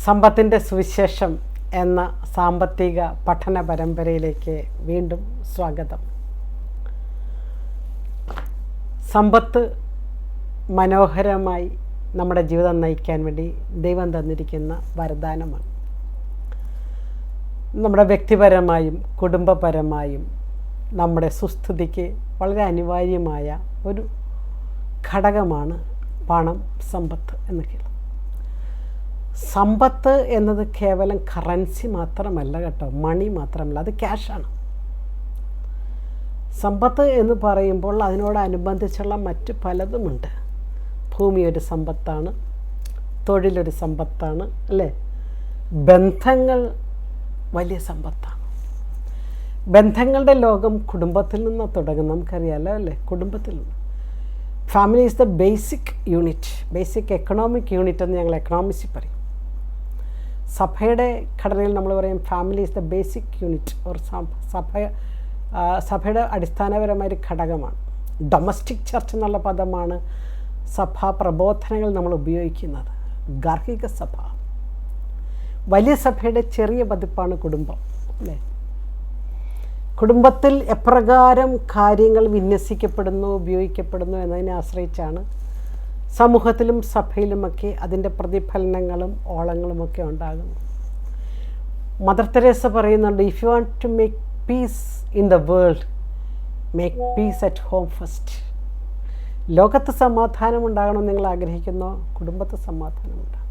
സമ്പത്തിൻ്റെ സുവിശേഷം എന്ന സാമ്പത്തിക പഠന പരമ്പരയിലേക്ക് വീണ്ടും സ്വാഗതം. സമ്പത്ത് മനോഹരമായി നമ്മുടെ ജീവിതം നയിക്കാൻ വേണ്ടി ദൈവം തന്നിരിക്കുന്ന വരദാനമാണ്. നമ്മുടെ വ്യക്തിപരമായും കുടുംബപരമായും നമ്മുടെ സുസ്ഥിതിക്ക് വളരെ അനിവാര്യമായ ഒരു ഘടകമാണ് പണം, സമ്പത്ത് എന്നൊക്കെയുള്ളത്. സമ്പത്ത് എന്നത് കേവലം കറൻസി മാത്രമല്ല കേട്ടോ, മണി മാത്രമല്ല, അത് ക്യാഷാണ്. സമ്പത്ത് എന്ന് പറയുമ്പോൾ അതിനോടനുബന്ധിച്ചുള്ള മറ്റ് പലതുമുണ്ട്. ഭൂമി ഒരു സമ്പത്താണ്, തൊഴിലൊരു സമ്പത്താണ്, അല്ലേ? ബന്ധങ്ങൾ വലിയ സമ്പത്താണ്. ബന്ധങ്ങളുടെ ലോകം കുടുംബത്തിൽ നിന്ന് തുടങ്ങും, നമുക്കറിയാമല്ലോ അല്ലേ? കുടുംബത്തിൽ നിന്ന്. Family is the basic unit, basic economic unit എന്ന് ഞങ്ങൾ എക്കണോമിക്സിൽ പറയും. സഭയുടെ ഘടനയിൽ നമ്മൾ പറയും family is the basic unit, or സഭയുടെ അടിസ്ഥാനപരമായൊരു ഘടകമാണ്. ഡൊമസ്റ്റിക് ചർച്ച് എന്നുള്ള പദമാണ് സഭാ പ്രബോധനങ്ങൾ നമ്മൾ ഉപയോഗിക്കുന്നത്. ഗാർഹിക സഭ, വലിയ സഭയുടെ ചെറിയ പതിപ്പാണ് കുടുംബം, അല്ലേ? കുടുംബത്തിൽ എപ്രകാരം കാര്യങ്ങൾ വിന്യസിക്കപ്പെടുന്നു, ഉപയോഗിക്കപ്പെടുന്നു എന്നതിനെ ആശ്രയിച്ചാണ് സമൂഹത്തിലും സഭയിലുമൊക്കെ അതിൻ്റെ പ്രതിഫലനങ്ങളും ഓളങ്ങളുമൊക്കെ ഉണ്ടാകുന്നു. മദർ തെരേസ പറയുന്നുണ്ട്, if you want to make peace in the world, make peace at home first. ലോകത്ത് സമാധാനം ഉണ്ടാകണമെന്ന് നിങ്ങൾ ആഗ്രഹിക്കുന്നോ? കുടുംബത്ത് സമാധാനം ഉണ്ടാകും.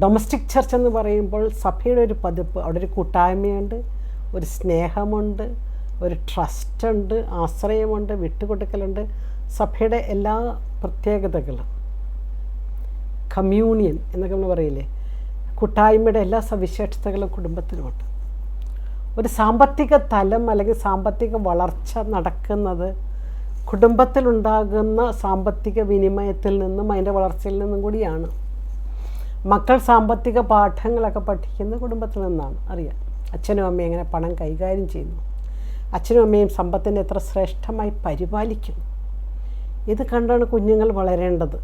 ഡൊമസ്റ്റിക് ചർച്ച് എന്ന് പറയുമ്പോൾ സഭയുടെ ഒരു പതിപ്പ്, അവിടെ ഒരു കൂട്ടായ്മയുണ്ട്, ഒരു സ്നേഹമുണ്ട്, ഒരു ട്രസ്റ്റുണ്ട്, ആശ്രയമുണ്ട്, വിട്ടുകൊടുക്കലുണ്ട്. സഭയുടെ എല്ലാ പ്രത്യേകതകളും, കമ്മ്യൂണിയൻ എന്നൊക്കെ നമ്മൾ പറയില്ലേ, കൂട്ടായ്മയുടെ എല്ലാ സവിശേഷതകളും കുടുംബത്തിലുമുണ്ട്. ഒരു സാമ്പത്തിക തലം അല്ലെങ്കിൽ സാമ്പത്തിക വളർച്ച നടക്കുന്നത് കുടുംബത്തിലുണ്ടാകുന്ന സാമ്പത്തിക വിനിമയത്തിൽ നിന്നും അതിൻ്റെ വളർച്ചയിൽ നിന്നും കൂടിയാണ്. മക്കൾ സാമ്പത്തിക പാഠങ്ങളൊക്കെ പഠിക്കുന്നത് കുടുംബത്തിൽ നിന്നാണ്. അറിയാം, അച്ഛനും അമ്മയും എങ്ങനെ പണം കൈകാര്യം ചെയ്യുന്നു, അച്ഛനും അമ്മയും സമ്പത്തിനെ എത്ര ശ്രേഷ്ഠമായി പരിപാലിക്കുന്നു. ഇത് കണ്ടാണ് കുഞ്ഞുങ്ങൾ വളരേണ്ടത്.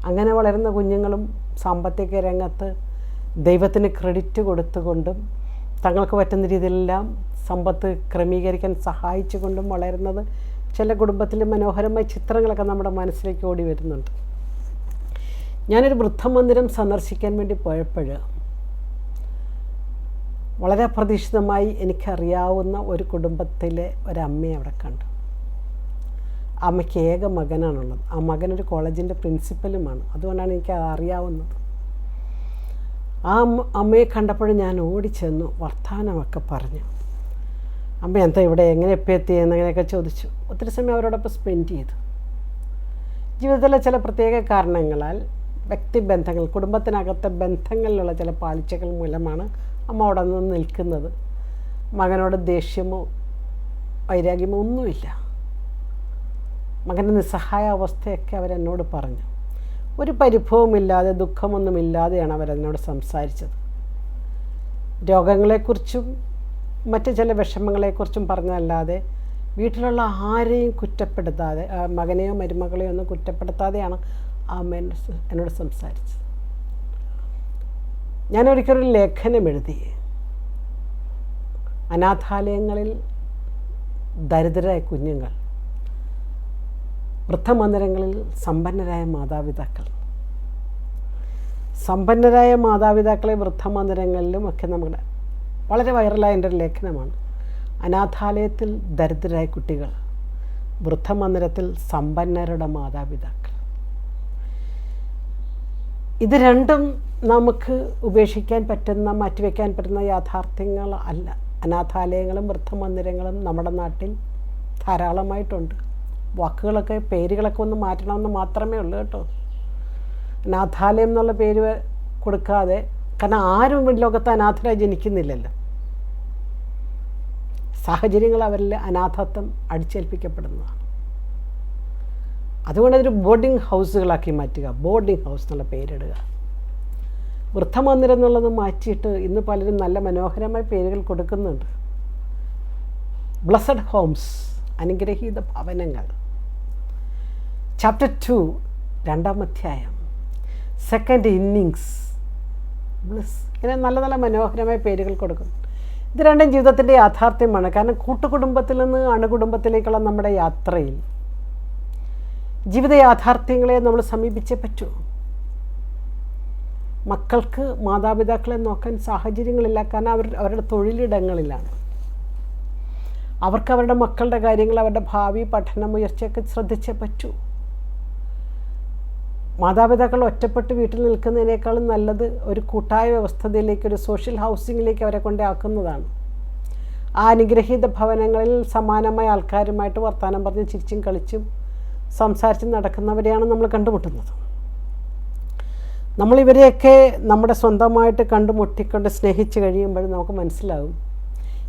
അങ്ങനെ വളരുന്ന കുഞ്ഞുങ്ങളും സാമ്പത്തിക രംഗത്ത് ദൈവത്തിന് ക്രെഡിറ്റ് കൊടുത്തുകൊണ്ടും തങ്ങൾക്ക് പറ്റുന്ന രീതിയിലെല്ലാം സമ്പത്ത് ക്രമീകരിക്കാൻ സഹായിച്ചുകൊണ്ടും വളരുന്നത് ചില കുടുംബത്തിലെ മനോഹരമായ ചിത്രങ്ങളൊക്കെ നമ്മുടെ മനസ്സിലേക്ക് ഓടി വരുന്നുണ്ട്. ഞാനൊരു വൃദ്ധമന്ദിരം സന്ദർശിക്കാൻ വേണ്ടി പോയപ്പോൾ വളരെ അപ്രതീക്ഷിതമായി എനിക്കറിയാവുന്ന ഒരു കുടുംബത്തിലെ ഒരമ്മയെ അവിടെ കണ്ടു. അമ്മയ്ക്ക് ഏക മകനാണുള്ളത്. ആ മകനൊരു കോളേജിൻ്റെ പ്രിൻസിപ്പലുമാണ്. അതുകൊണ്ടാണ് എനിക്ക് അറിയാവുന്നത്. ആ അമ്മയെ കണ്ടപ്പോൾ ഞാൻ ഓടിച്ചെന്നു, വർത്തമാനമൊക്കെ പറഞ്ഞു. അമ്മ എന്താ ഇവിടെ, എങ്ങനെ എപ്പോൾ എത്തിയെന്നങ്ങനെയൊക്കെ ചോദിച്ചു. ഒത്തിരി സമയം അവരോടൊപ്പം സ്പെൻഡ് ചെയ്തു. ജീവിതത്തിലെ ചില പ്രത്യേക കാരണങ്ങളാൽ വ്യക്തിബന്ധങ്ങൾ, കുടുംബത്തിനകത്തെ ബന്ധങ്ങളിലുള്ള ചില പാളിച്ചകൾ മൂലമാണ് അമ്മ അവിടെ നിന്ന് നിൽക്കുന്നത്. മകനോട് ദേഷ്യമോ വൈരാഗ്യമോ ഒന്നുമില്ല. മകൻ്റെ നിസ്സഹായ അവസ്ഥയൊക്കെ അവരെന്നോട് പറഞ്ഞു. ഒരു പരിഭവമില്ലാതെ, ദുഃഖമൊന്നുമില്ലാതെയാണ് അവരെന്നോട് സംസാരിച്ചത്. രോഗങ്ങളെക്കുറിച്ചും മറ്റ് ചില വിഷമങ്ങളെക്കുറിച്ചും പറഞ്ഞതല്ലാതെ വീട്ടിലുള്ള ആരെയും കുറ്റപ്പെടുത്താതെ, മകനെയോ മരുമകളെയോ ഒന്നും കുറ്റപ്പെടുത്താതെയാണ് ആ അമ്മ എന്നോട് സംസാരിച്ചത്. ഞാനൊരിക്കലൊരു ലേഖനം എഴുതി, അനാഥാലയങ്ങളിൽ ദരിദ്രരായ കുഞ്ഞുങ്ങൾ, വൃദ്ധമന്ദിരങ്ങളിൽ സമ്പന്നരായ മാതാപിതാക്കൾ. സമ്പന്നരായ മാതാപിതാക്കളെ വൃദ്ധമന്ദിരങ്ങളിലും ഒക്കെ നമ്മുടെ വളരെ വൈറലായ എൻ്റെ ഒരു ലേഖനമാണ്. അനാഥാലയത്തിൽ ദരിദ്രരായ കുട്ടികൾ, വൃദ്ധമന്ദിരത്തിൽ സമ്പന്നരുടെ മാതാപിതാക്കൾ. ഇത് രണ്ടും നമുക്ക് ഉപേക്ഷിക്കാൻ പറ്റുന്ന, മാറ്റിവെക്കാൻ പറ്റുന്ന യാഥാർത്ഥ്യങ്ങൾ അല്ല. അനാഥാലയങ്ങളും വൃദ്ധമന്ദിരങ്ങളും നമ്മുടെ നാട്ടിൽ ധാരാളമായിട്ടുണ്ട്. വാക്കുകളൊക്കെ, പേരുകളൊക്കെ ഒന്ന് മാറ്റണമെന്ന് മാത്രമേ ഉള്ളൂ കേട്ടോ. അനാഥാലയം എന്നുള്ള പേര് കൊടുക്കാതെ, കാരണം ആരും ലോകത്ത് അനാഥരായി ജനിക്കുന്നില്ലല്ലോ. സാഹചര്യങ്ങൾ അവരിൽ അനാഥത്വം അടിച്ചേൽപ്പിക്കപ്പെടുന്നതാണ്. അതുകൊണ്ട് അതൊരു ബോർഡിംഗ് ഹൗസുകളാക്കി മാറ്റുക, ബോർഡിംഗ് ഹൗസ് എന്നുള്ള പേരിടുക. വൃദ്ധമന്ദിരം എന്നുള്ളത് മാറ്റിയിട്ട് ഇന്ന് പലരും നല്ല മനോഹരമായ പേരുകൾ കൊടുക്കുന്നുണ്ട്. ബ്ലസ്സഡ് ഹോംസ്, അനുഗ്രഹീത ഭവനങ്ങൾ. ചാപ്റ്റർ 2, 2-ാം അധ്യായം. സെക്കൻഡ് ഇന്നിങ്സ്, ബ്ലിസ്, ഇങ്ങനെ നല്ല നല്ല മനോഹരമായ പേരുകൾ കൊടുക്കും. ഇത് രണ്ടും ജീവിതത്തിൻ്റെ യാഥാർത്ഥ്യമാണ്. കാരണം കൂട്ടുകുടുംബത്തിൽ നിന്ന് അണുകുടുംബത്തിലേക്കുള്ള നമ്മുടെ യാത്രയിൽ ജീവിത യാഥാർത്ഥ്യങ്ങളെ നമ്മൾ സമീപിച്ചേ പറ്റൂ. മക്കൾക്ക് മാതാപിതാക്കളെ നോക്കാൻ സാഹചര്യങ്ങളില്ല. കാരണം അവരുടെ തൊഴിലിടങ്ങളിലാണ്. അവർക്ക് അവരുടെ മക്കളുടെ കാര്യങ്ങൾ, അവരുടെ ഭാവി പഠനം ഉയർച്ചയൊക്കെ ശ്രദ്ധിച്ചേ പറ്റൂ. മാതാപിതാക്കൾ ഒറ്റപ്പെട്ട് വീട്ടിൽ നിൽക്കുന്നതിനേക്കാളും നല്ലത് ഒരു കൂട്ടായ വ്യവസ്ഥതയിലേക്ക്, ഒരു സോഷ്യൽ ഹൗസിങ്ങിലേക്ക് അവരെ കൊണ്ടാക്കുന്നതാണ്. ആ അനുഗ്രഹീത ഭവനങ്ങളിൽ സമാനമായ ആൾക്കാരുമായിട്ട് വർത്തമാനം പറഞ്ഞ് ചിരിച്ചും കളിച്ചും സംസാരിച്ചും നടക്കുന്നവരെയാണ് നമ്മൾ കണ്ടുമുട്ടുന്നത്. നമ്മളിവരെയൊക്കെ നമ്മുടെ സ്വന്തമായിട്ട് കണ്ടുമുട്ടിക്കൊണ്ട് സ്നേഹിച്ച് കഴിയുമ്പോൾ നമുക്ക് മനസ്സിലാവും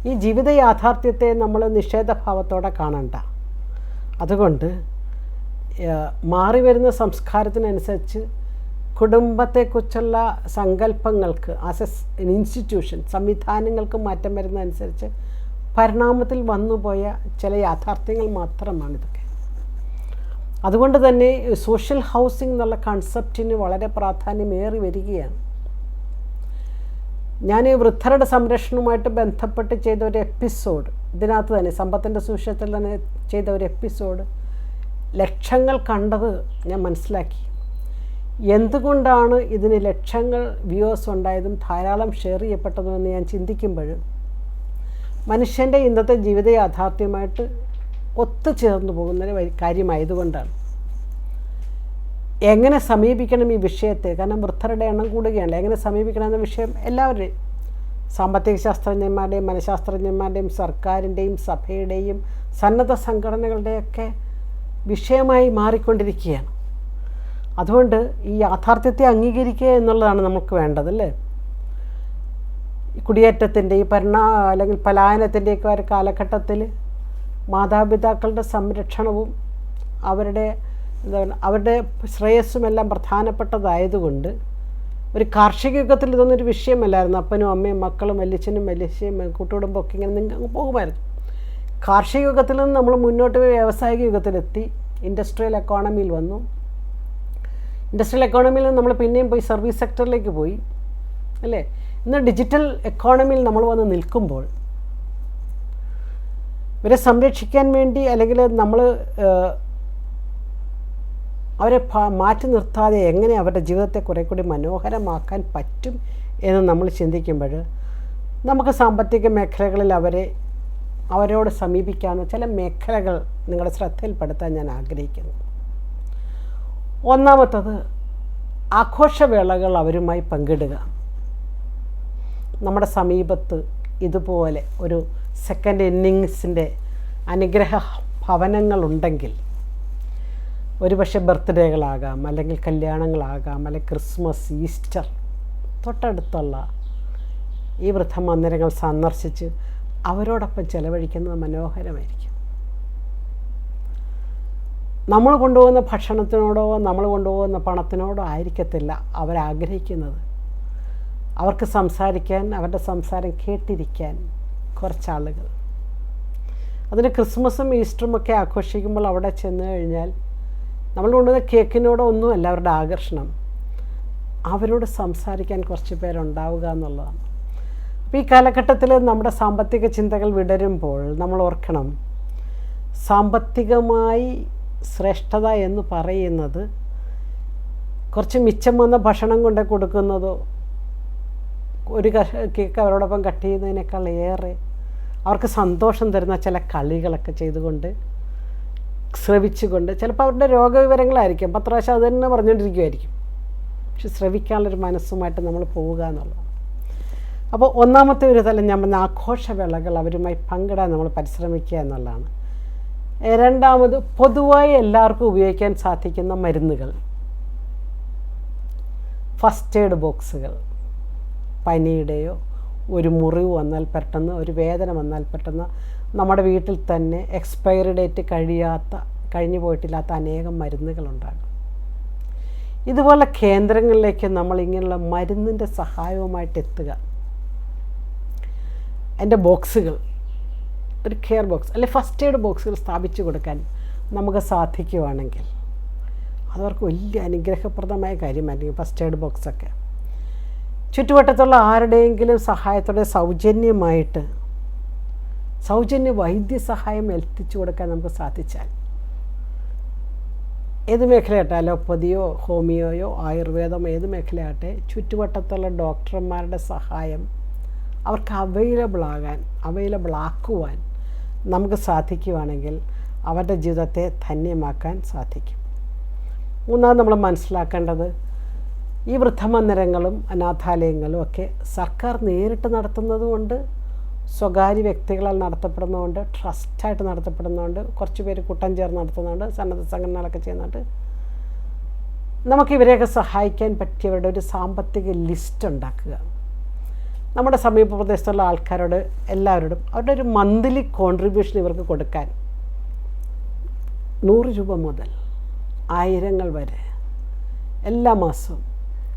ഈ ജീവിത യാഥാർത്ഥ്യത്തെ നമ്മൾ നിഷേധഭാവത്തോടെ കാണണ്ട. അതുകൊണ്ട് മാറി വരുന്ന സംസ്കാരത്തിനനുസരിച്ച് കുടുംബത്തെക്കുറിച്ചുള്ള സങ്കല്പങ്ങൾക്ക് ആസ് എ ഇൻസ്റ്റിറ്റ്യൂഷൻ, സംവിധാനങ്ങൾക്ക് മാറ്റം വരുന്നതനുസരിച്ച് പരിണാമത്തിൽ വന്നുപോയ ചില യാഥാർത്ഥ്യങ്ങൾ മാത്രമാണിതൊക്കെ. അതുകൊണ്ട് തന്നെ സോഷ്യൽ ഹൗസിംഗ് എന്നുള്ള കൺസെപ്റ്റിന് വളരെ പ്രാധാന്യമേറി വരികയാണ്. ഞാൻ വൃദ്ധരുടെ സംരക്ഷണവുമായിട്ട് ബന്ധപ്പെട്ട് ചെയ്ത ഒരു എപ്പിസോഡ്, ഇതിനകത്ത് തന്നെ സമ്പത്തിൻ്റെ സുവിശേഷത്തിൽ തന്നെ ചെയ്ത ഒരു എപ്പിസോഡ് ലക്ഷങ്ങൾ കണ്ടത് ഞാൻ മനസ്സിലാക്കി. എന്തുകൊണ്ടാണ് ഇതിന് ലക്ഷങ്ങൾ വ്യൂവേഴ്സ് ഉണ്ടായതും ധാരാളം ഷെയർ ചെയ്യപ്പെട്ടതുമെന്ന് ഞാൻ ചിന്തിക്കുമ്പോൾ മനുഷ്യൻ്റെ ഇന്നത്തെ ജീവിത യാഥാർത്ഥ്യമായിട്ട് ഒത്തുചേർന്നു പോകുന്നൊരു കാര്യമായതുകൊണ്ടാണ്. എങ്ങനെ സമീപിക്കണം ഈ വിഷയത്തെ? കാരണം വൃദ്ധരുടെ എണ്ണം കൂടുകയാണ്. എങ്ങനെ സമീപിക്കണം എന്ന വിഷയം എല്ലാവരുടെയും, സാമ്പത്തിക ശാസ്ത്രജ്ഞന്മാരുടെയും മനഃശാസ്ത്രജ്ഞന്മാരുടെയും സർക്കാരിൻ്റെയും സഭയുടെയും സന്നദ്ധ സംഘടനകളുടെയൊക്കെ വിഷയമായി മാറിക്കൊണ്ടിരിക്കുകയാണ്. അതുകൊണ്ട് ഈ യാഥാർത്ഥ്യത്തെ അംഗീകരിക്കുക എന്നുള്ളതാണ് നമുക്ക് വേണ്ടതല്ലേ. കുടിയേറ്റത്തിൻ്റെ ഈ അല്ലെങ്കിൽ പലായനത്തിൻ്റെയൊക്കെ ഒരു കാലഘട്ടത്തിൽ മാതാപിതാക്കളുടെ സംരക്ഷണവും അവരുടെ ശ്രേയസ്സുമെല്ലാം പ്രധാനപ്പെട്ടതായതുകൊണ്ട് ഒരു കാർഷിക യുഗത്തിൽ ഇതൊന്നൊരു വിഷയമല്ലായിരുന്നു. അപ്പനും അമ്മയും മക്കളും വല്യച്ഛനും വല്യച്ഛയും കൂട്ടുകുടുംബമൊക്കെ ഇങ്ങനെ അങ്ങ് പോകുമായിരുന്നു. കാർഷിക യുഗത്തിൽ നിന്ന് നമ്മൾ മുന്നോട്ട് പോയി വ്യാവസായിക യുഗത്തിലെത്തി, ഇൻഡസ്ട്രിയൽ എക്കോണമിയിൽ വന്നു. ഇൻഡസ്ട്രിയൽ എക്കോണമിയിൽ നിന്ന് നമ്മൾ പിന്നെയും പോയി സർവീസ് സെക്ടറിലേക്ക് പോയി, അല്ലേ? ഇന്ന് ഡിജിറ്റൽ എക്കോണമിയിൽ നമ്മൾ വന്ന് നിൽക്കുമ്പോൾ ഇവരെ സംരക്ഷിക്കാൻ വേണ്ടി അല്ലെങ്കിൽ നമ്മൾ അവരെ മാറ്റി നിർത്താതെ എങ്ങനെ അവരുടെ ജീവിതത്തെ കുറേ കൂടി മനോഹരമാക്കാൻ പറ്റും എന്ന് നമ്മൾ ചിന്തിക്കുമ്പോൾ നമുക്ക് സാമ്പത്തിക മേഖലകളിൽ അവരോട് സമീപിക്കാവുന്ന ചില മേഖലകൾ നിങ്ങളുടെ ശ്രദ്ധയിൽപ്പെടുത്താൻ ഞാൻ ആഗ്രഹിക്കുന്നു. ഒന്നാമത്തത്, ആഘോഷവേളകൾ അവരുമായി പങ്കിടുക. നമ്മുടെ സമീപത്ത് ഇതുപോലെ ഒരു സെക്കൻഡ് ഇന്നിങ്സിൻ്റെ അനുഗ്രഹ ഭവനങ്ങളുണ്ടെങ്കിൽ, ഒരുപക്ഷെ ബർത്ത്ഡേകളാകാം, അല്ലെങ്കിൽ കല്യാണങ്ങളാകാം, അല്ലെങ്കിൽ ക്രിസ്മസ്, ഈസ്റ്റർ, തൊട്ടടുത്തുള്ള ഈ വൃദ്ധമന്ദിരങ്ങൾ സന്ദർശിച്ച് അവരോടൊപ്പം ചെലവഴിക്കുന്നത് മനോഹരമായിരിക്കും. നമ്മൾ കൊണ്ടുപോകുന്ന ഭക്ഷണത്തിനോടോ നമ്മൾ കൊണ്ടുപോകുന്ന പണത്തിനോടോ ആയിരിക്കത്തില്ല അവരാഗ്രഹിക്കുന്നത്. അവർക്ക് സംസാരിക്കാൻ, അവരുടെ സംസാരം കേട്ടിരിക്കാൻ കുറച്ചാളുകൾ. അതിന് ക്രിസ്മസും ഈസ്റ്ററും ഒക്കെ ആഘോഷിക്കുമ്പോൾ അവിടെ ചെന്ന് കഴിഞ്ഞാൽ നമ്മൾ കൊണ്ടുവന്ന കേക്കിനോടോ ഒന്നുമല്ല അവരുടെ ആകർഷണം, അവരോട് സംസാരിക്കാൻ കുറച്ച് പേരുണ്ടാവുക എന്നുള്ളതാണ്. അപ്പോൾ ഈ കാലഘട്ടത്തിൽ നമ്മുടെ സാമ്പത്തിക ചിന്തകൾ വിടരുമ്പോൾ നമ്മൾ ഓർക്കണം, സാമ്പത്തികമായി ശ്രേഷ്ഠത എന്ന് പറയുന്നത് കുറച്ച് മിച്ചം വന്ന ഭക്ഷണം കൊണ്ട് കൊടുക്കുന്നതോ ഒരു കേക്ക് അവരോടൊപ്പം കട്ട് ചെയ്യുന്നതിനേക്കാൾ ഏറെ അവർക്ക് സന്തോഷം തരുന്ന ചില കളികളൊക്കെ ചെയ്തുകൊണ്ട്, ശ്രവിച്ചുകൊണ്ട്, ചിലപ്പോൾ അവരുടെ രോഗവിവരങ്ങളായിരിക്കും, 10 പ്രാവശ്യം അത് തന്നെ പറഞ്ഞുകൊണ്ടിരിക്കുമായിരിക്കും, പക്ഷെ ശ്രവിക്കാനുള്ളൊരു മനസ്സുമായിട്ട് നമ്മൾ പോവുക എന്നുള്ളതാണ്. അപ്പോൾ ഒന്നാമത്തെ ഒരു തലം ഞാൻ പറഞ്ഞ ആഘോഷവേളകൾ അവരുമായി പങ്കിടാൻ നമ്മൾ പരിശ്രമിക്കുക എന്നുള്ളതാണ്. രണ്ടാമത്, പൊതുവായി എല്ലാവർക്കും ഉപയോഗിക്കാൻ സാധിക്കുന്ന മരുന്നുകൾ, ഫസ്റ്റ് എയ്ഡ് ബോക്സുകൾ. പനിയുടെയോ ഒരു മുറിവ് വന്നാൽ പെട്ടെന്ന്, ഒരു വേദന വന്നാൽ പെട്ടെന്ന് നമ്മുടെ വീട്ടിൽ തന്നെ എക്സ്പയറി ഡേറ്റ് കഴിഞ്ഞു പോയിട്ടില്ലാത്ത അനേകം മരുന്നുകളുണ്ടാകും. ഇതുപോലെ കേന്ദ്രങ്ങളിലേക്ക് നമ്മളിങ്ങനെയുള്ള മരുന്നിൻ്റെ സഹായവുമായിട്ട് എത്തുക. അതിൻ്റെ ബോക്സുകൾ, ഒരു കെയർ ബോക്സ് അല്ലെങ്കിൽ ഫസ്റ്റ് എയ്ഡ് ബോക്സുകൾ സ്ഥാപിച്ചു കൊടുക്കാൻ നമുക്ക് സാധിക്കുകയാണെങ്കിൽ അതവർക്ക് വലിയ അനുഗ്രഹപ്രദമായ കാര്യമായിരിക്കും. ഫസ്റ്റ് എയ്ഡ് ബോക്സൊക്കെ ചുറ്റുവട്ടത്തുള്ള ആരുടെയെങ്കിലും സഹായത്തോടെ സൗജന്യ വൈദ്യസഹായം എത്തിച്ചു കൊടുക്കാൻ നമുക്ക് സാധിച്ചാൽ, ഏത് മേഖലയാട്ടെ, അലോപ്പതിയോ ഹോമിയോയോ ആയുർവേദമോ ഏത് മേഖലയാട്ടെ, ചുറ്റുവട്ടത്തുള്ള ഡോക്ടർമാരുടെ സഹായം അവർക്ക് അവൈലബിൾ ആക്കുവാൻ നമുക്ക് സാധിക്കുവാണെങ്കിൽ അവരുടെ ജീവിതത്തെ ധന്യമാക്കാൻ സാധിക്കും. മൂന്നാമത് നമ്മൾ മനസ്സിലാക്കേണ്ടത്, ഈ വൃദ്ധമന്ദിരങ്ങളും അനാഥാലയങ്ങളും ഒക്കെ സർക്കാർ നേരിട്ട് നടത്തുന്നതുകൊണ്ട്, സ്വകാര്യ വ്യക്തികളാൽ നടത്തപ്പെടുന്നതുകൊണ്ട്, ട്രസ്റ്റായിട്ട് നടത്തപ്പെടുന്നതുകൊണ്ട്, കുറച്ച് പേര് കൂട്ടം ചേർന്ന് നടത്തുന്നതുകൊണ്ട്, സന്നദ്ധ സംഘടനകളൊക്കെ ചെയ്യുന്നുണ്ട്. നമുക്കിവരെയൊക്കെ സഹായിക്കാൻ പറ്റിയവരുടെ ഒരു സാമ്പത്തിക ലിസ്റ്റ് ഉണ്ടാക്കുക. നമ്മുടെ സമീപ പ്രദേശത്തുള്ള ആൾക്കാരോട് എല്ലാവരോടും അവരുടെ ഒരു മന്ത്ലി കോൺട്രിബ്യൂഷൻ ഇവർക്ക് കൊടുക്കാൻ 100 രൂപ മുതൽ ആയിരങ്ങൾ വരെ എല്ലാ മാസവും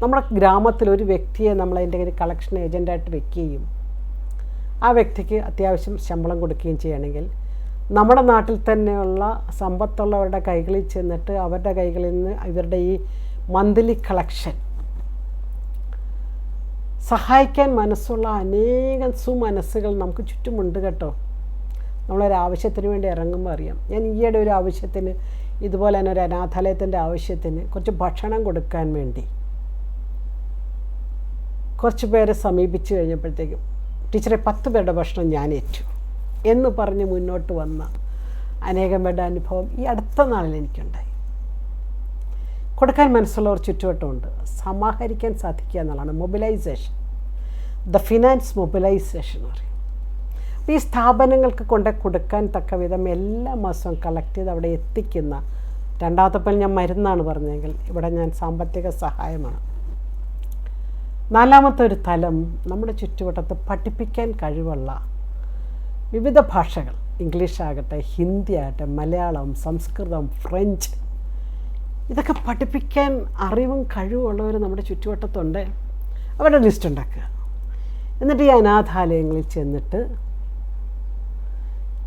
നമ്മുടെ ഗ്രാമത്തിൽ ഒരു വ്യക്തിയെ നമ്മളതിൻ്റെ ഒരു കളക്ഷൻ ഏജൻ്റായിട്ട് വെക്കുകയും ആ വ്യക്തിക്ക് അത്യാവശ്യം ശമ്പളം കൊടുക്കുകയും ചെയ്യുകയാണെങ്കിൽ, നമ്മുടെ നാട്ടിൽ തന്നെയുള്ള സമ്പത്തുള്ളവരുടെ കൈകളിൽ ചെന്നിട്ട് അവരുടെ കൈകളിൽ നിന്ന് ഇവരുടെ ഈ മന്ത്ലി കളക്ഷൻ സഹായിക്കാൻ മനസ്സുള്ള അനേകം സുമനസ്സുകൾ നമുക്ക് ചുറ്റുമുണ്ട് കേട്ടോ. നമ്മളൊരാവശ്യത്തിന് വേണ്ടി ഇറങ്ങുമ്പോൾ അറിയാം. ഞാൻ ഈയിടെ ഒരു ആവശ്യത്തിന്, ഇതുപോലെ തന്നെ ഒരു അനാഥാലയത്തിൻ്റെ ആവശ്യത്തിന് കുറച്ച് ഭക്ഷണം കൊടുക്കാൻ വേണ്ടി കുറച്ച് പേരെ സമീപിച്ച് കഴിഞ്ഞപ്പോഴത്തേക്കും, ടീച്ചറെ 10 പേരുടെ ഭക്ഷണം ഞാൻ ഏറ്റു എന്ന് പറഞ്ഞ് മുന്നോട്ട് വന്ന അനേകം പേരുടെ അനുഭവം ഈ അടുത്ത നാളിൽ എനിക്കുണ്ടായി. കൊടുക്കാൻ മനസ്സുള്ളവർ ചുറ്റുവട്ടമുണ്ട്. സമാഹരിക്കാൻ സാധിക്കുക എന്നുള്ളതാണ് മൊബിലൈസേഷൻ, ദ ഫിനാൻസ് മൊബിലൈസേഷൻ എന്ന് പറയും. ഈ സ്ഥാപനങ്ങൾക്ക് കൊടുക്കാൻ തക്ക വിധം എല്ലാ മാസവും കളക്ട് ചെയ്ത് അവിടെ എത്തിക്കുന്ന, രണ്ടാമത്തെ ഞാൻ മരുന്നാണ് പറഞ്ഞെങ്കിൽ ഇവിടെ ഞാൻ സാമ്പത്തിക സഹായമാണ്. നാലാമത്തെ ഒരു തലം, നമ്മുടെ ചുറ്റുവട്ടത്ത് പഠിപ്പിക്കാൻ കഴിവുള്ള വിവിധ ഭാഷകൾ, ഇംഗ്ലീഷാകട്ടെ, ഹിന്ദി ആകട്ടെ, മലയാളം, സംസ്കൃതം, ഫ്രഞ്ച്, ഇതൊക്കെ പഠിപ്പിക്കാൻ അറിവും കഴിവുള്ളവർ നമ്മുടെ ചുറ്റുവട്ടത്തുണ്ട്. അവരുടെ ലിസ്റ്റ് ഉണ്ടാക്കുക. എന്നിട്ട് ഈ അനാഥാലയങ്ങളിൽ ചെന്നിട്ട്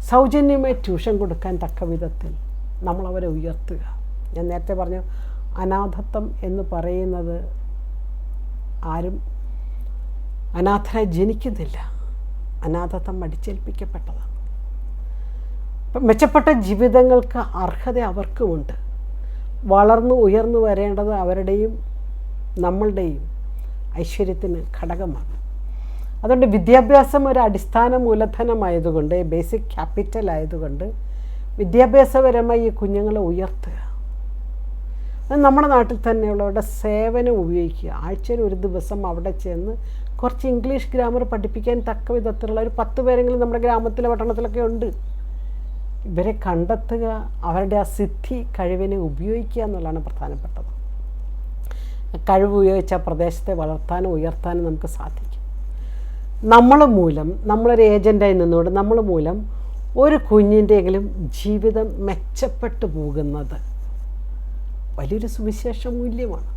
സൗജന്യമായി ട്യൂഷൻ കൊടുക്കാൻ തക്ക വിധത്തിൽ നമ്മളവരെ ഉയർത്തുക. ഞാൻ നേരത്തെ പറഞ്ഞു, അനാഥത്വം എന്ന് പറയുന്നത് ആരും അനാഥരായി ജനിക്കുന്നില്ല. അനാഥത്വം അടിച്ചേൽപ്പിക്കപ്പെട്ടതാണ്. അപ്പം മെച്ചപ്പെട്ട ജീവിതങ്ങൾക്ക് അർഹത അവർക്കുമുണ്ട്. വളർന്നു ഉയർന്നു വരേണ്ടത് അവരുടെയും നമ്മളുടെയും ഐശ്വര്യത്തിന് ഘടകമാണ്. അതുകൊണ്ട് വിദ്യാഭ്യാസം ഒരു അടിസ്ഥാന മൂലധനമായതുകൊണ്ട്, ബേസിക് ക്യാപിറ്റൽ ആയതുകൊണ്ട്, വിദ്യാഭ്യാസപരമായി ഈ കുഞ്ഞുങ്ങളെ ഉയർത്തുക. അത് നമ്മുടെ നാട്ടിൽ തന്നെയുള്ളവരുടെ സേവനം ഉപയോഗിക്കുക. ആഴ്ചയിൽ ഒരു ദിവസം അവിടെ ചെന്ന് കുറച്ച് ഇംഗ്ലീഷ് ഗ്രാമർ പഠിപ്പിക്കാൻ തക്ക വിധത്തിലുള്ള ഒരു 10 പേരെങ്കിലും നമ്മുടെ ഗ്രാമത്തിലെ പട്ടണത്തിലൊക്കെ ഉണ്ട്. ഇവരെ കണ്ടെത്തുക, അവരുടെ ആ സിദ്ധി കഴിവിനെ ഉപയോഗിക്കുക എന്നുള്ളതാണ് പ്രധാനപ്പെട്ടത്. കഴിവ് ഉപയോഗിച്ച പ്രദേശത്തെ വളർത്താനും ഉയർത്താനും നമുക്ക് സാധിക്കും. നമ്മളൊരു ഏജൻ്റായി നിന്നുകൊണ്ട് നമ്മൾ മൂലം ഒരു കുഞ്ഞിൻ്റെയെങ്കിലും ജീവിതം മെച്ചപ്പെട്ടു പോകുന്നത് വലിയൊരു സുവിശേഷ മൂല്യമാണ്.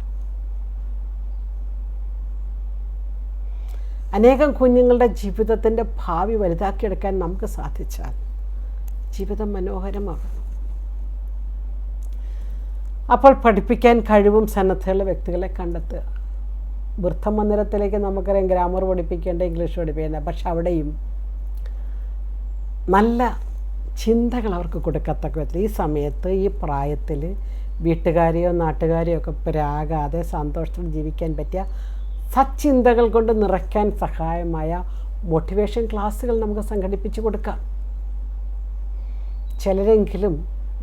അനേകം കുഞ്ഞുങ്ങളുടെ ജീവിതത്തിൻ്റെ ഭാവി വലുതാക്കിയെടുക്കാൻ നമുക്ക് സാധിച്ചാൽ ജീവിതം മനോഹരമാകും. അപ്പോൾ പഠിപ്പിക്കാൻ കഴിവും സന്നദ്ധയുള്ള വ്യക്തികളെ കണ്ടെത്തുക. വൃദ്ധമന്ദിരത്തിലേക്ക് നമുക്കറിയാം ഗ്രാമർ പഠിപ്പിക്കേണ്ട, ഇംഗ്ലീഷ് പഠിപ്പിക്കേണ്ട, പക്ഷെ അവിടെയും നല്ല ചിന്തകൾ അവർക്ക് കൊടുക്കത്തക്ക വിധത്തിൽ ഈ സമയത്ത്, ഈ പ്രായത്തിൽ വീട്ടുകാരെയോ നാട്ടുകാരെയോ ഒക്കെ പ്രാകാതെ സന്തോഷത്തോടെ ജീവിക്കാൻ പറ്റിയ സച്ചിന്തകൾ കൊണ്ട് നിറയ്ക്കാൻ സഹായമായ മോട്ടിവേഷൻ ക്ലാസ്സുകൾ നമുക്ക് സംഘടിപ്പിച്ച് കൊടുക്കാം. ചിലരെങ്കിലും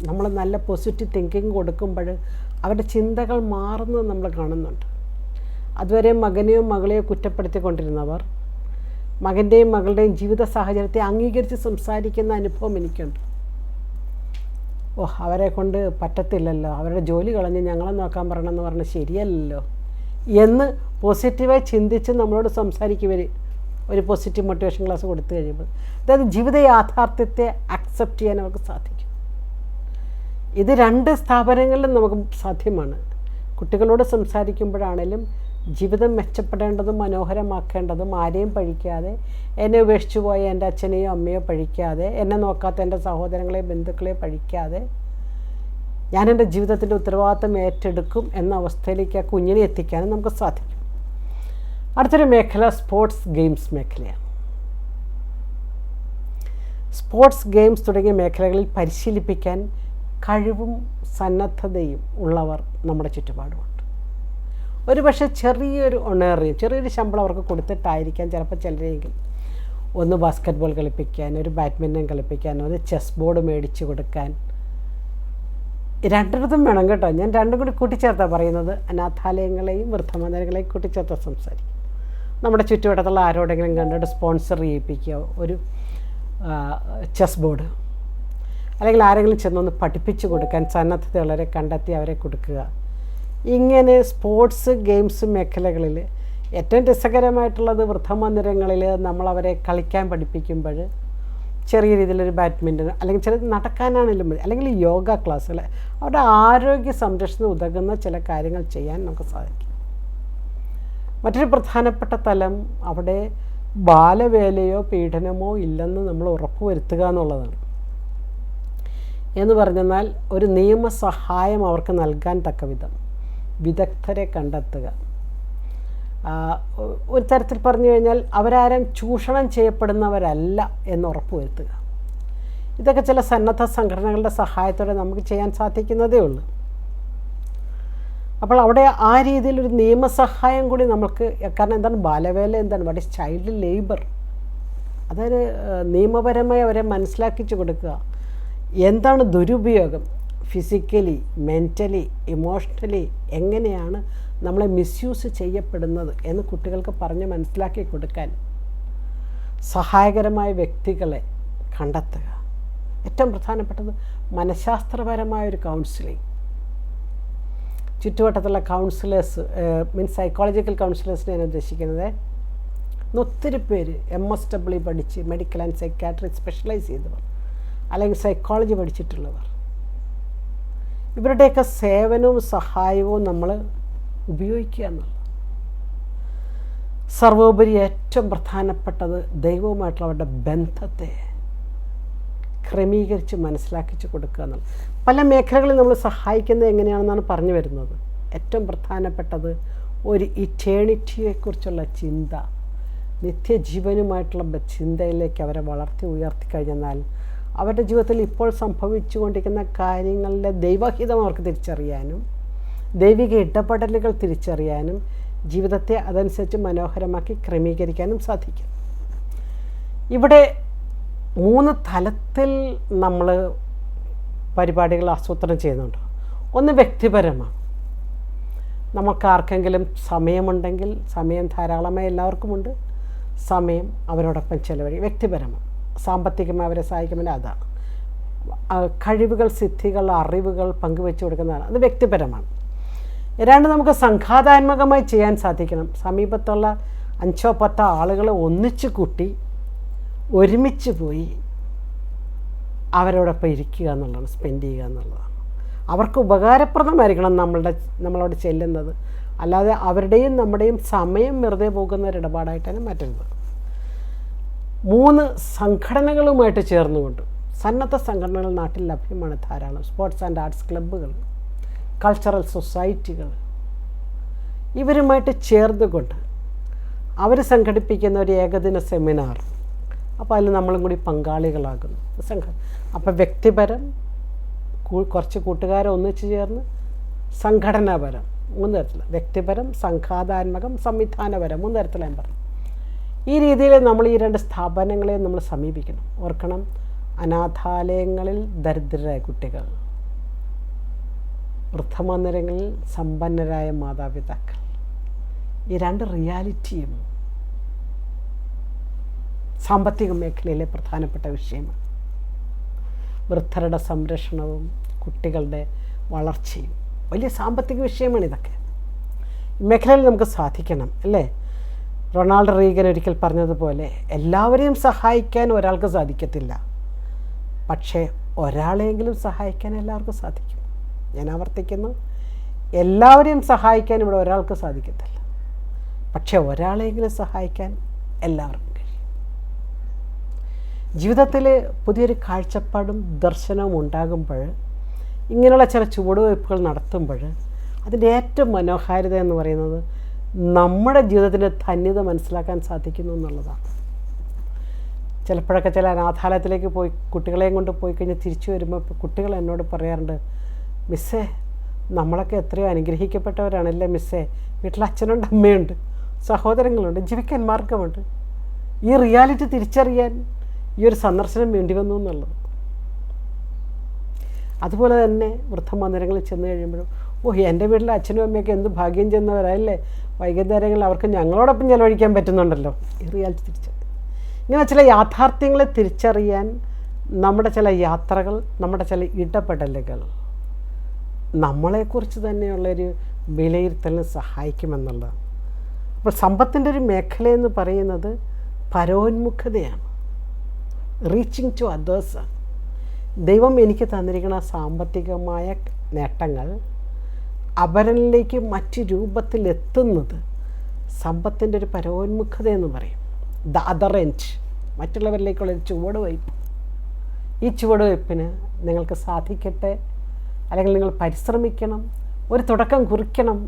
നമ്മൾ നല്ല പോസിറ്റീവ് തിങ്കിങ് കൊടുക്കുമ്പോൾ അവരുടെ ചിന്തകൾ മാറുന്നത് നമ്മൾ കാണുന്നുണ്ട്. അതുവരെ മകനെയോ മകളെയോ കുറ്റപ്പെടുത്തിക്കൊണ്ടിരുന്നവർ മകൻ്റെയും മകളുടെയും ജീവിത സാഹചര്യത്തെ അംഗീകരിച്ച് സംസാരിക്കുന്ന അനുഭവം എനിക്കുണ്ട്. അവരെ കൊണ്ട് പറ്റത്തില്ലല്ലോ, അവരുടെ ജോലി കളഞ്ഞ് ഞങ്ങളെ നോക്കാൻ പറയണമെന്ന് പറഞ്ഞാൽ ശരിയല്ലല്ലോ എന്ന് പോസിറ്റീവായി ചിന്തിച്ച് നമ്മളോട് സംസാരിക്കുവർ ഒരു പോസിറ്റീവ് മോട്ടിവേഷൻ ക്ലാസ് കൊടുത്തു കഴിയുമ്പോൾ, അതായത് ജീവിത യാഥാർത്ഥ്യത്തെ അക്സെപ്റ്റ് ചെയ്യാൻ അവർക്ക് സാധിക്കും. ഇത് 2 സ്ഥാപനങ്ങളിലും നമുക്ക് സാധ്യമാണ്. കുട്ടികളോട് സംസാരിക്കുമ്പോഴാണേലും ജീവിതം മെച്ചപ്പെടേണ്ടതും മനോഹരമാക്കേണ്ടതും ആരെയും പഴിക്കാതെ, എന്നെ ഉപേക്ഷിച്ചു പോയ എൻ്റെ അച്ഛനെയോ അമ്മയോ പഴിക്കാതെ, എന്നെ നോക്കാത്ത എൻ്റെ സഹോദരങ്ങളെയോ ബന്ധുക്കളെയോ പഴിക്കാതെ, ഞാൻ എൻ്റെ ജീവിതത്തിൻ്റെ ഉത്തരവാദിത്തം ഏറ്റെടുക്കും എന്ന അവസ്ഥയിലേക്ക് ആ കുഞ്ഞിനെ എത്തിക്കാനും നമുക്ക് സാധിക്കും. അടുത്തൊരു മേഖല സ്പോർട്സ് ഗെയിംസ് മേഖലയാണ്. സ്പോർട്സ് ഗെയിംസ് തുടങ്ങിയ മേഖലകളിൽ പരിശീലിപ്പിക്കാൻ കഴിവും സന്നദ്ധതയും ഉള്ളവർ നമ്മുടെ ചുറ്റുപാടുമുണ്ട്. ഒരു പക്ഷേ ചെറിയൊരു ചെറിയൊരു ശമ്പളം അവർക്ക് കൊടുത്തിട്ടായിരിക്കാം ചിലപ്പോൾ ചിലരെങ്കിൽ ഒന്ന് ബാസ്ക്കറ്റ് ബോൾ കളിപ്പിക്കാൻ, ഒരു ബാഡ്മിൻ്റൺ കളിപ്പിക്കാൻ, ഒരു ചെസ് ബോർഡ് മേടിച്ച് കൊടുക്കാൻ. രണ്ടിടത്തും വേണം കേട്ടോ. ഞാൻ രണ്ടും കൂടി കൂട്ടിച്ചേർത്താണ് പറയുന്നത്. അനാഥാലയങ്ങളെയും വൃദ്ധമന്ദിരങ്ങളെയും കൂട്ടിച്ചേർത്ത് സംസാരിക്കും. നമ്മുടെ ചുറ്റുവട്ടത്തുള്ള ആരോടെങ്കിലും കണ്ടിട്ട് സ്പോൺസർ ചെയ്യിപ്പിക്കുക ഒരു ചെസ് ബോർഡ്, അല്ലെങ്കിൽ ആരെങ്കിലും ചെന്നൊന്ന് പഠിപ്പിച്ച് കൊടുക്കാൻ സന്നദ്ധതയുള്ളവരെ കണ്ടെത്തി അവരെ കൊടുക്കുക. ഇങ്ങനെ സ്പോർട്സ് ഗെയിംസ് മേഖലകളിൽ ഏറ്റവും രസകരമായിട്ടുള്ളത് വൃദ്ധമന്ദിരങ്ങളിൽ നമ്മളവരെ കളിക്കാൻ പഠിപ്പിക്കുമ്പോൾ ചെറിയ രീതിയിലൊരു ബാഡ്മിൻ്റൺ അല്ലെങ്കിൽ ചില നടക്കാനാണെങ്കിലും മതി, അല്ലെങ്കിൽ യോഗ ക്ലാസ്സുകൾ, അവരുടെ ആരോഗ്യ സംരക്ഷണത്തിന് ഉതകുന്ന ചില കാര്യങ്ങൾ ചെയ്യാൻ നമുക്ക് സാധിക്കും. മറ്റൊരു പ്രധാനപ്പെട്ട തലം അവിടെ ബാലവേലയോ പീഡനമോ ഇല്ലെന്ന് നമ്മൾ ഉറപ്പുവരുത്തുക എന്നുള്ളതാണ്. എന്ന് പറഞ്ഞാൽ ഒരു നിയമസഹായം അവർക്ക് നൽകാൻ തക്കവിധം വിദഗ്ധരെ കണ്ടെത്തുക. ഒരു തരത്തിൽ പറഞ്ഞു കഴിഞ്ഞാൽ അവരാരും ചൂഷണം ചെയ്യപ്പെടുന്നവരല്ല എന്ന് ഉറപ്പുവരുത്തുക. ഇതൊക്കെ ചില സന്നദ്ധ സംഘടനകളുടെ സഹായത്തോടെ നമുക്ക് ചെയ്യാൻ സാധിക്കുന്നതേ ഉള്ളൂ. അപ്പോൾ അവിടെ ആ രീതിയിലൊരു നിയമസഹായം കൂടി നമുക്ക്, കാരണം എന്താണ് ബാലവേല, എന്താണ് വാട്ട് ഈസ് ചൈൽഡ് ലേബർ, അതായത് നിയമപരമായി അവരെ മനസ്സിലാക്കിച്ചു കൊടുക്കുക. എന്താണ് ദുരുപയോഗം, ഫിസിക്കലി, മെൻ്റലി, ഇമോഷണലി എങ്ങനെയാണ് നമ്മളെ മിസ്യൂസ് ചെയ്യപ്പെടുന്നത് എന്ന് കുട്ടികൾക്ക് പറഞ്ഞ് മനസ്സിലാക്കി കൊടുക്കാൻ സഹായകരമായ വ്യക്തികളെ കണ്ടെത്തുക. ഏറ്റവും പ്രധാനപ്പെട്ടത് മനഃശാസ്ത്രപരമായൊരു കൗൺസിലിംഗ്. ചുറ്റുവട്ടത്തുള്ള കൗൺസിലേഴ്സ് മീൻസ് സൈക്കോളജിക്കൽ കൗൺസിലേഴ്സിനെ ഞാൻ ഉദ്ദേശിക്കുന്നത്. ഒത്തിരി പേര് MSW പഠിച്ച് മെഡിക്കൽ ആൻഡ് സൈക്കാട്രി സ്പെഷ്യലൈസ് ചെയ്തവർ, അല്ലെങ്കിൽ സൈക്കോളജി പഠിച്ചിട്ടുള്ളവർ, ഇവരുടെയൊക്കെ സേവനവും സഹായവും നമ്മൾ ഉപയോഗിക്കുക എന്നുള്ളത്. സർവോപരി ഏറ്റവും പ്രധാനപ്പെട്ടത് ദൈവവുമായിട്ടുള്ള അവരുടെ ബന്ധത്തെ ക്രമീകരിച്ച് മനസ്സിലാക്കിച്ച് കൊടുക്കുക എന്നുള്ളത്. പല മേഖലകളിൽ നമ്മൾ സഹായിക്കുന്നത് എങ്ങനെയാണെന്നാണ് പറഞ്ഞു വരുന്നത്. ഏറ്റവും പ്രധാനപ്പെട്ടത് ഒരു ഇറ്റേണിറ്റിയെക്കുറിച്ചുള്ള ചിന്ത, നിത്യജീവനുമായിട്ടുള്ള ചിന്തയിലേക്ക് അവരെ വളർത്തി ഉയർത്തി കഴിഞ്ഞാൽ അവരുടെ ജീവിതത്തിൽ ഇപ്പോൾ സംഭവിച്ചുകൊണ്ടിരിക്കുന്ന കാര്യങ്ങളുടെ ദൈവഹിതം അവർക്ക് തിരിച്ചറിയാനും ദൈവിക ഇടപെടലുകൾ തിരിച്ചറിയാനും ജീവിതത്തെ അതനുസരിച്ച് മനോഹരമാക്കി ക്രമീകരിക്കാനും സാധിക്കും. ഇവിടെ 3 തലത്തിൽ നമ്മൾ പരിപാടികൾ ആസൂത്രണം ചെയ്യുന്നുണ്ട്. ഒന്ന് വ്യക്തിപരമാണ്. നമുക്ക് ആർക്കെങ്കിലും സമയമുണ്ടെങ്കിൽ, സമയം ധാരാളമായി എല്ലാവർക്കുമുണ്ട്, സമയം അവരോടൊപ്പം ചെലവഴിക്കും. വ്യക്തിപരമാണ്. സാമ്പത്തികമായി അവരെ സഹായിക്കുമ്പോൾ അതാണ്. കഴിവുകൾ, സിദ്ധികൾ, അറിവുകൾ പങ്കുവെച്ച് കൊടുക്കുന്നതാണ്. അത് വ്യക്തിപരമാണ്. രണ്ട്, നമുക്ക് സംഘാതാത്മകമായി ചെയ്യാൻ സാധിക്കണം. സമീപത്തുള്ള 5-10 ആളുകളെ ഒന്നിച്ച് കൂട്ടി ഒരുമിച്ച് പോയി അവരോടൊപ്പം ഇരിക്കുക എന്നുള്ളതാണ്, സ്പെൻഡ് ചെയ്യുക എന്നുള്ളതാണ്. അവർക്ക് ഉപകാരപ്രദമായിരിക്കണം നമ്മളോട് ചെല്ലുന്നത്. അല്ലാതെ അവരുടെയും നമ്മുടെയും സമയം വെറുതെ പോകുന്ന ഒരു ഇടപാടായിട്ടാണ് മാറ്റരുത്. 3, സംഘടനകളുമായിട്ട് ചേർന്നുകൊണ്ട്, സന്നദ്ധ സംഘടനകൾ നാട്ടിൽ ലഭ്യമാണ് ധാരാളം. സ്പോർട്സ് ആൻഡ് ആർട്സ് ക്ലബ്ബുകൾ, കൾച്ചറൽ സൊസൈറ്റികൾ, ഇവരുമായിട്ട് ചേർന്നുകൊണ്ട് അവർ സംഘടിപ്പിക്കുന്ന ഒരു ഏകദിന സെമിനാർ, അപ്പോൾ അതിൽ നമ്മളും കൂടി പങ്കാളികളാകുന്നു. അപ്പോൾ വ്യക്തിപരം, കുറച്ച് കൂട്ടുകാരെ ഒന്നിച്ച് ചേർന്ന്, സംഘടനാപരം 3 തരത്തിൽ, വ്യക്തിപരം, സംഘാതാത്മകം, സംവിധാനപരം 3 തരത്തിലാണ് ഞാൻ പറഞ്ഞു. ഈ രീതിയിൽ നമ്മൾ ഈ 2 സ്ഥാപനങ്ങളെ നമ്മൾ സമീപിക്കണം. ഓർക്കണം, അനാഥാലയങ്ങളിൽ ദരിദ്രരായ കുട്ടികൾ, വൃദ്ധമന്ദിരങ്ങളിൽ സമ്പന്നരായ മാതാപിതാക്കൾ, ഈ 2 റിയാലിറ്റിയും സാമ്പത്തിക മേഖലയിലെ പ്രധാനപ്പെട്ട വിഷയമാണ്. വൃദ്ധരുടെ സംരക്ഷണവും കുട്ടികളുടെ വളർച്ചയും വലിയ സാമ്പത്തിക വിഷയമാണ്. ഇതൊക്കെ ഈ മേഖലയിൽ നമുക്ക് സാധിക്കണം, അല്ലേ? റൊണാൾഡ് റീഗൻ ഒരിക്കൽ പറഞ്ഞതുപോലെ, എല്ലാവരെയും സഹായിക്കാൻ ഒരാൾക്ക് സാധിക്കത്തില്ല, പക്ഷേ ഒരാളെങ്കിലും സഹായിക്കാൻ എല്ലാവർക്കും സാധിക്കും. ഞാൻ ആവർത്തിക്കുന്നു, എല്ലാവരെയും സഹായിക്കാൻ ഇവിടെ ഒരാൾക്ക് സാധിക്കത്തില്ല, പക്ഷേ ഒരാളെങ്കിലും സഹായിക്കാൻ എല്ലാവർക്കും കഴിയും. ജീവിതത്തിൽ പുതിയൊരു കാഴ്ചപ്പാടും ദർശനവും ഉണ്ടാകുമ്പോൾ ഇങ്ങനെയുള്ള ചില ചുവടുവയ്പ്പുകൾ നടത്തുമ്പോൾ അതിൻ്റെ ഏറ്റവും മനോഹാരിത എന്ന് പറയുന്നത് നമ്മുടെ ജീവിതത്തിൻ്റെ ധന്യത മനസ്സിലാക്കാൻ സാധിക്കുന്നു എന്നുള്ളതാണ്. ചിലപ്പോഴൊക്കെ ചില അനാഥാലയത്തിലേക്ക് പോയി കുട്ടികളെയും കൊണ്ട് പോയി കഴിഞ്ഞ് തിരിച്ചു വരുമ്പോൾ കുട്ടികൾ എന്നോട് പറയാറുണ്ട്, മിസ്സേ നമ്മളൊക്കെ എത്രയോ അനുഗ്രഹിക്കപ്പെട്ടവരാണല്ലേ മിസ്സേ, വീട്ടിൽ അച്ഛനുണ്ട്, അമ്മയുണ്ട്, സഹോദരങ്ങളുണ്ട്, ജീവിക്കാൻ മാർഗമുണ്ട്. ഈ റിയാലിറ്റി തിരിച്ചറിയാൻ ഈ ഒരു സന്ദർശനം വേണ്ടി വന്നു എന്നുള്ളത്. അതുപോലെ തന്നെ വൃദ്ധമന്ദിരങ്ങളിൽ ചെന്ന് കഴിയുമ്പോഴും എൻ്റെ വീട്ടിലെ അച്ഛനും അമ്മയൊക്കെ എന്ത് ഭാഗ്യം ചെയ്യുന്നവരല്ലേ, വൈകുന്നേരങ്ങളിൽ അവർക്ക് ഞങ്ങളോടൊപ്പം ചിലവഴിക്കാൻ പറ്റുന്നുണ്ടല്ലോ. ഈ റിയാലിറ്റി തിരിച്ചറിയാൻ, ഇങ്ങനെ ചില യാഥാർത്ഥ്യങ്ങളെ തിരിച്ചറിയാൻ നമ്മുടെ ചില യാത്രകൾ, നമ്മുടെ ചില ഇടപെടലുകൾ നമ്മളെക്കുറിച്ച് തന്നെയുള്ളൊരു വിലയിരുത്തലിന് സഹായിക്കുമെന്നുള്ളതാണ്. അപ്പോൾ സമ്പത്തിൻ്റെ ഒരു മേഖലയെന്ന് പറയുന്നത് പരോന്മുഖതയാണ്, റീച്ചിങ് ടു അതേഴ്സാണ്. ദൈവം എനിക്ക് തന്നിരിക്കുന്ന സാമ്പത്തികമായ നേട്ടങ്ങൾ അവരിലേക്ക് മറ്റു രൂപത്തിലെത്തുന്നത് സമ്പത്തിൻ്റെ ഒരു പരോന്മുഖത എന്ന് പറയും. ദ അതർ എൻഡ്, മറ്റുള്ളവരിലേക്കുള്ളൊരു ചുവടുവയ്പ്പ്. ഈ ചുവടുവയ്പ്പിന് നിങ്ങൾക്ക് സാധിക്കട്ടെ, അല്ലെങ്കിൽ നിങ്ങൾ പരിശ്രമിക്കണം, ഒരു തുടക്കം കുറിക്കണം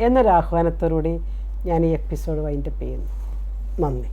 എന്നൊരു ആഹ്വാനത്തോടുകൂടി ഞാൻ ഈ എപ്പിസോഡ് വൈൻഡപ്പ് ചെയ്യുന്നു. നന്ദി.